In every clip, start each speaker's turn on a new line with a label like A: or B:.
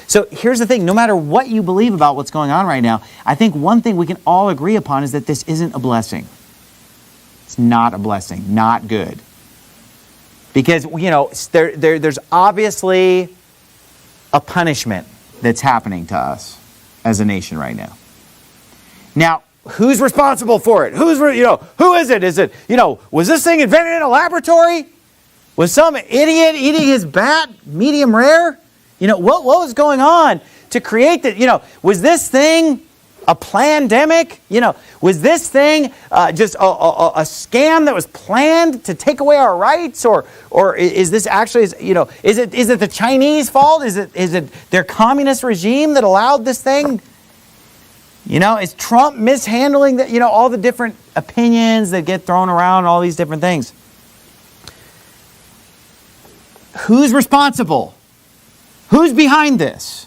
A: So here's the thing, no matter what you believe about what's going on right now, I think one thing we can all agree upon is that this isn't a blessing. It's not a blessing, not good. Because, you know, there's obviously a punishment that's happening to us as a nation right now. Now, who's responsible for it? Who is it? Is it, was this thing invented in a laboratory? Was some idiot eating his bat medium rare? What was going on to create that? Was this thing a plandemic? Was this thing just a scam that was planned to take away our rights? Or is this actually, is it the Chinese fault? Is it their communist regime that allowed this thing? Is Trump mishandling all the different opinions that get thrown around, all these different things? Who's responsible? Who's behind this?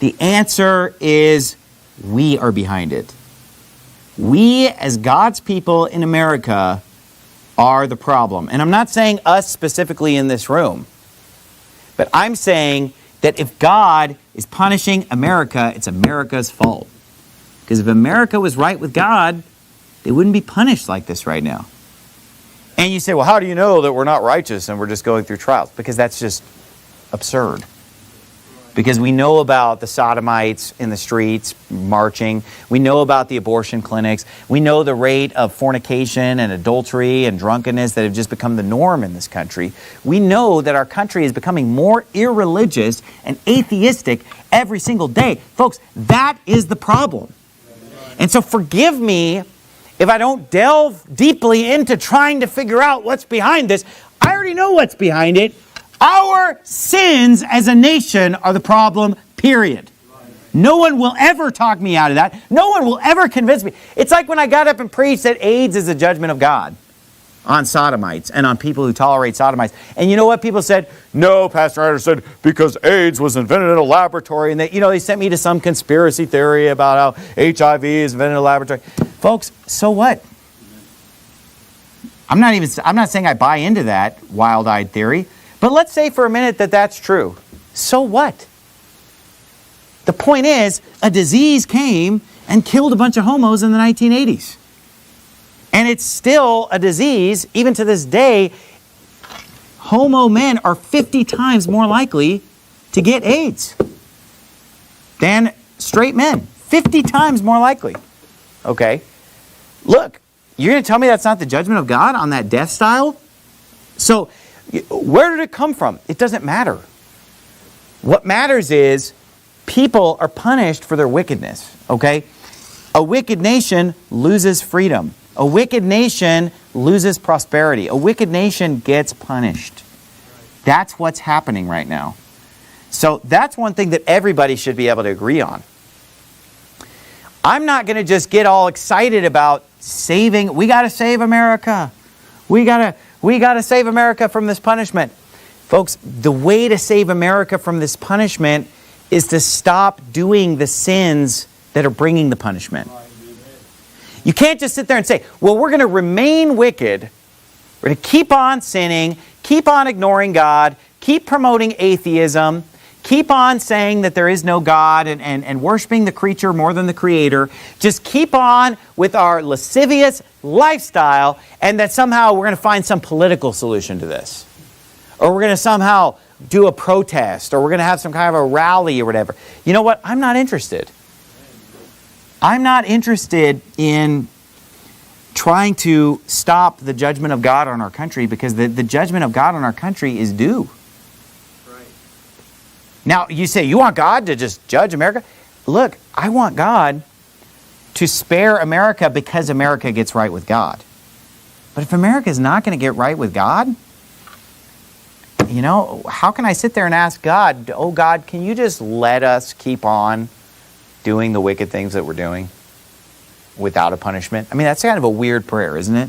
A: The answer is we are behind it. We, as God's people in America, are the problem. And I'm not saying us specifically in this room, but I'm saying that if God is punishing America, it's America's fault. Because if America was right with God, they wouldn't be punished like this right now. And you say, well, how do you know that we're not righteous and we're just going through trials? Because that's just absurd. Because we know about the sodomites in the streets marching. We know about the abortion clinics. We know the rate of fornication and adultery and drunkenness that have just become the norm in this country. We know that our country is becoming more irreligious and atheistic every single day. Folks, that is the problem. And so forgive me if I don't delve deeply into trying to figure out what's behind this. I already know what's behind it. Our sins as a nation are the problem, period. No one will ever talk me out of that. No one will ever convince me. It's like when I got up and preached that AIDS is a judgment of God on sodomites and on people who tolerate sodomites. And you know what people said? No, Pastor Anderson, because AIDS was invented in a laboratory. And they sent me to some conspiracy theory about how HIV is invented in a laboratory. Folks, so what? I'm not saying I buy into that wild-eyed theory. But let's say for a minute that that's true. So what? The point is, a disease came and killed a bunch of homos in the 1980s. And it's still a disease, even to this day. Homo men are 50 times more likely to get AIDS than straight men. 50 times more likely. Okay? Look, you're going to tell me that's not the judgment of God on that death style? So, where did it come from? It doesn't matter. What matters is people are punished for their wickedness, okay? A wicked nation loses freedom. A wicked nation loses prosperity. A wicked nation gets punished. That's what's happening right now. So that's one thing that everybody should be able to agree on. I'm not going to just get all excited about saving. We got to save America. We got to save America from this punishment. Folks, the way to save America from this punishment is to stop doing the sins that are bringing the punishment. You can't just sit there and say, well, we're going to remain wicked. We're going to keep on sinning, keep on ignoring God, keep promoting atheism, keep on saying that there is no God and worshiping the creature more than the Creator. Just keep on with our lascivious lifestyle, and that somehow we're going to find some political solution to this. Or we're going to somehow do a protest, or we're going to have some kind of a rally or whatever. You know what? I'm not interested. I'm not interested in trying to stop the judgment of God on our country, because the judgment of God on our country is due. Right. Now, you say, you want God to just judge America? Look, I want God to spare America because America gets right with God. But if America is not going to get right with God, how can I sit there and ask God, oh God, can you just let us keep on doing the wicked things that we're doing without a punishment? I mean, that's kind of a weird prayer, isn't it?